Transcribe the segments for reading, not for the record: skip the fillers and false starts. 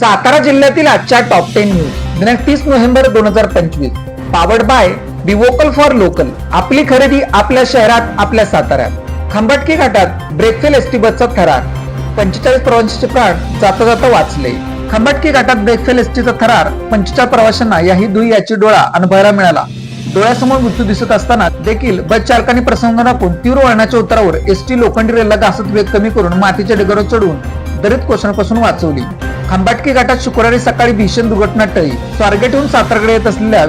सातारा जिल्ह्यातील आजच्या top 10 news दिनांक 30 November 2025. Powered by be vocal for local. आपली खरेदी आपल्या शहरात, आपल्या साताऱ्यात. खंबाटकी घाटात ब्रेकफेल एसटी बसचा थरार. 45 प्रवाशांचे प्राण जाता जाता वाचले. खंबाटकी घाटात ब्रेकफेल एसटीचा थरार. 45 प्रवाशांना याही दुई याची डोळा अनुभवायला मिळाला. डोळ्यासमोर मृत्यू दिसत असताना देखील बस चालकांनी प्रसंग राखून तीव्र वळणाच्या उतारावर एसटी लोखंडी रेलला घासत वेग कमी करून मातीच्या ढिगावर चढून दरीत कोसळण्यापासून वाचवली. खंबाटकी घाटात शुक्रवारी सकाळी भीषण दुर्घटना टळली. स्वारगेटहून सातारकडे येत असलेल्या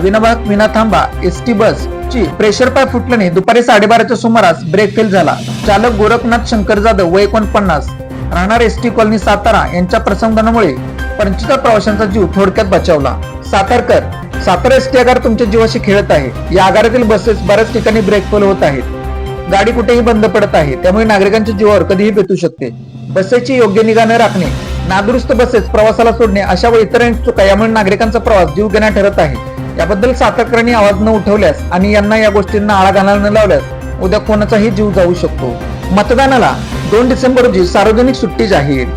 विनाथांबा एसटी बस ची प्रेशर पाईप फुटल्याने दुपारी 12:30च्या सुमारास ब्रेक फेल झाला. चालक गोरखनाथ शंकर जाधव वय 49 राहणार एसटी कॉलनी सातारा यांच्या प्रसंगामुळे 45 प्रवाशांचा जीव थोडक्यात बचावला. सातारा एसटी आगार तुमच्या जीवाशी खेळत आहे. या आगारातील बसेस बऱ्याच ठिकाणी ब्रेक फेल होत आहेत. गाडी कुठेही बंद पडत आहे, त्यामुळे नागरिकांच्या जीवावर कधीही बेतू शकते. बसेसची योग्य निगा न राखणे, नादुरुस्त बसेस प्रवासाला सोडणे अशा व इतर चुका यामुळे नागरिकांचा प्रवास जीवघेणा ठरत आहे. याबद्दल सातारकरांनी आवाज न उठवल्यास आणि यांना या गोष्टींना आळा घालायला न लावल्यास उद्या कोणाचाही जीव जाऊ शकतो. मतदानाला 2 डिसेंबर रोजी सार्वजनिक सुट्टी जाहीर.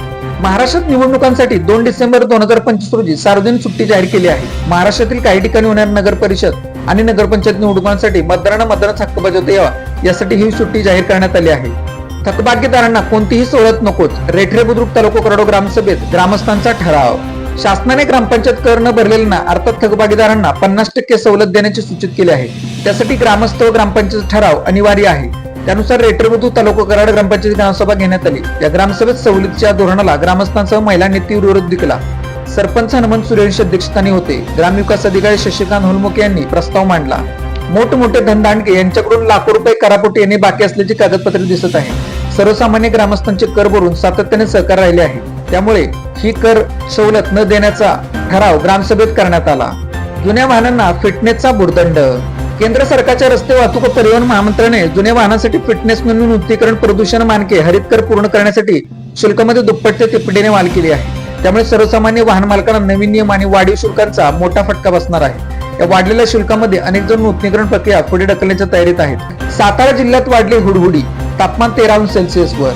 महाराष्ट्रात निवडणुकांसाठी 2 डिसेंबर 2025 रोजी सार्वजनिक सुट्टी जाहीर केली आहे. महाराष्ट्रातील काही ठिकाणी होणाऱ्या नगर परिषद आणि नगरपंचायत निवडणुकांसाठी मतदारांचा हक्क बजावता यावा यासाठी ही सुट्टी जाहीर करण्यात आली आहे. थकबाकीदारांना कोणतीही सवलत नकोच. रेठरे बुद्रुक तालुका कराडो ग्रामसभेत ग्रामस्थांचा ठराव. शासनाने ग्रामपंचायत कर न भरलेल्यांना अर्थात थकबाकीदारांना 50% सवलत देण्याचे सूचित केले आहे. त्यासाठी ग्रामस्थ व ग्रामपंचायत ठराव अनिवार्य आहे. त्यानुसार रेठरे बुद्रुक तालुका कराड ग्रामपंचायत ग्रामसभा घेण्यात आली. या ग्रामसभेत सवलतीच्या धोरणाला ग्रामस्थांसह महिलांनी तीव्र विरोध दिला. सरपंच हनुमंत सूर्यवंशी अध्यक्षस्थानी होते. ग्रामविकास अधिकारी शशिकांत होलमुखे यांनी प्रस्ताव मांडला. मोठमोठे धनदांडके यांच्याकडून लाखो रुपये करापोटी येणे बाकी असल्याची कागदपत्रे दिसत आहे. सर्वसामान्य ग्रामस्थांचे कर भरून सातत्याने सहकार्य राहिले आहे. त्यामुळे ही कर सवलत न देण्याचा ठराव ग्रामसभेत करण्यात आला. जुन्या वाहनांना फिटनेसचा भुर्दंड. केंद्र सरकारच्या रस्ते वाहतूक व परिवहन महामंडळाने जुन्या वाहनांसाठी फिटनेस म्हणून उत्तीकरण, प्रदूषण मानके, हरित कर पूर्ण करण्यासाठी शुल्कामध्ये दुप्पट ते तिप्पटीने वाढ केली आहे. त्यामुळे सर्वसामान्य वाहन मालकांना नवीन नियम आणि वाढीव शुल्कांचा मोठा फटका बसणार आहे. या वाढलेल्या शुल्कामध्ये अनेक जण नूतनीकरण प्रक्रिया पुढे ढकलण्याच्या तयारीत आहेत. सातारा जिल्ह्यात वाढली हुडहुडी. तापमान 13°C वर.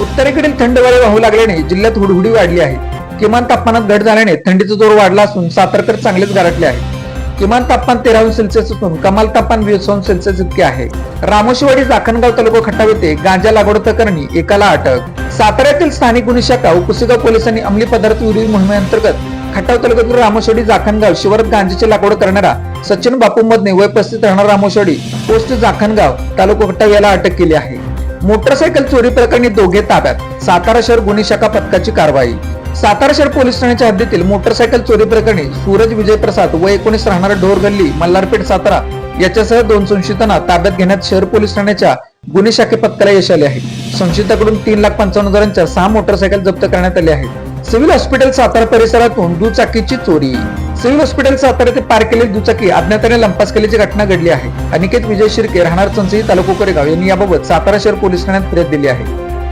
उत्तरेकडील थंड वारे वाहू लागल्याने जिल्ह्यात हुडहुडी वाढली आहे. किमान तापमानात घट झाल्याने थंडीचा जोर वाढला असून सातारकर चांगलेच गारठले आहे. किमान तापमान 13°C असून कमाल तापमान 20°C इतके आहे. रामोशीवाडी जाखणगाव तालुका खटाव येथे गांजा लागवड प्रकरणी एकाला अटक. साताऱ्यातील स्थानिक गुन्हे शाखा व कुसेगाव पोलिसांनी अंमली पदार्थ विरोधी मोहिमेअंतर्गत खटाव तालुक्यातील रामोशवाडी जाखणगाव शिवारात गांजाची लागवड करणारा सचिन बापू मदने वय 35 राहणार रामोशवाडी पोस्ट जाखणगाव तालुका खटाव याला अटक केली आहे. मोटरसायकल चोरी प्रकरणी दोघे ताब्यात. सातारा शहर गुन्हे शाखा पथकाची कारवाई. सातारा शहर पोलीस ठाण्याच्या हद्दीतील मोटरसायकल चोरी प्रकरणी सूरज विजय प्रसाद वय 19 राहणार ढोर गल्ली मल्हारपेठ सातारा याच्यासह 2 संशयितांना ताब्यात घेण्यात शहर पोलीस ठाण्याच्या गुन्हे शाखे पथकाला यश आले आहे. संशयितांकडून 3,55,000च्या 6 मोटरसायकल जप्त करण्यात आले आहेत. सिव्हिल हॉस्पिटल सातारा परिसरातून दुचाकीची चोरी. सिव्हिल हॉस्पिटल सातारा येथे पार्क केलेली दुचाकी अज्ञाताने लंपास केल्याची घटना घडली आहे. अनिकेत विजय शिर्के राहणार चंचई तालुका कोरेगाव यांनी याबाबत सातारा शहर पोलीस ठाण्यात फिर्याद दिली आहे.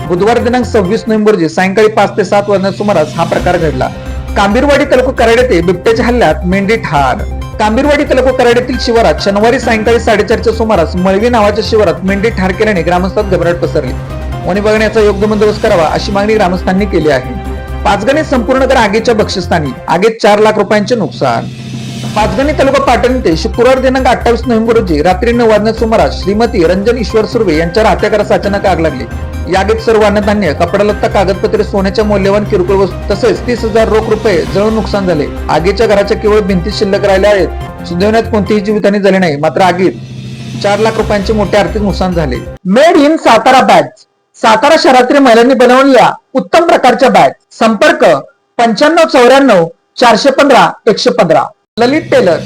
बुधवार दिनांक 26 नोव्हेंबर रोजी सायंकाळी 5 ते 7 वाजण्याच्या सुमारास हा प्रकार घडला. कांबीरवाडी तालुका कराड येथे बिबट्याच्या हल्ल्यात मेंढी ठार. कांबीरवाडी तालुका कराड येथील शिवारात शनिवारी सायंकाळी 4:30च्या सुमारास मळवी नावाच्या शिवारात मेंढी ठार केल्याने ग्रामस्थांत घबराट पसरली. वनी बघण्याचा योग्य बंदोबस्त करावा अशी मागणी ग्रामस्थांनी केली आहे. पाचगणी संपूर्ण घर आगीच्या बक्षस्थानी. आगीत 4 लाख रुपयांचे नुकसान. पाचगणी तालुका पाटण येथे शुक्रवार दिनांक 28 नोव्हेंबर रोजी रात्री 9 वाजण्याच्या सुमारास श्रीमती रंजन ईश्वर सुर्वे यांच्या राहत्या घरास अचानक आग लागली. या आगीत सर्व अन्नधान्य, कपडा लत्ता, कागदपत्रे, सोन्याच्या मौल्यवान किरकोळ वस्तू तसेच 30,000 रोख रुपये जळून नुकसान झाले. आगीच्या घराच्या केवळ भिंती शिल्लक राहिल्या आहेत. सुदैवाने कोणतीही जीवितहानी झाली नाही. मात्र आगीत 4 लाख रुपयांचे मोठे आर्थिक नुकसान झाले. Made in Satara bag. Satara शहरातील महिलांनी बनवलेल्या उत्तम प्रकारच्या बॅग. संपर्क 9594 415 115. Lalit tailors.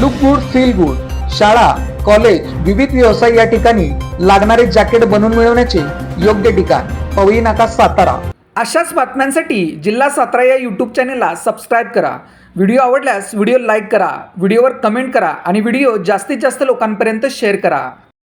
Look good feel good. शाळा, कॉलेज, विविध व्यवसाय या ठिकाणी लागणारे जॅकेट बनवून मिळवण्याचे योग्य ठिकाण पवई नाका सातारा. अशाच बातम्यांसाठी जिल्हा सातारा या यूट्यूब चॅनेलला सबस्क्राईब करा. व्हिडिओ आवडल्यास व्हिडिओ लाईक करा, व्हिडिओवर कमेंट करा आणि व्हिडिओ जास्तीत जास्त लोकांपर्यंत शेअर करा.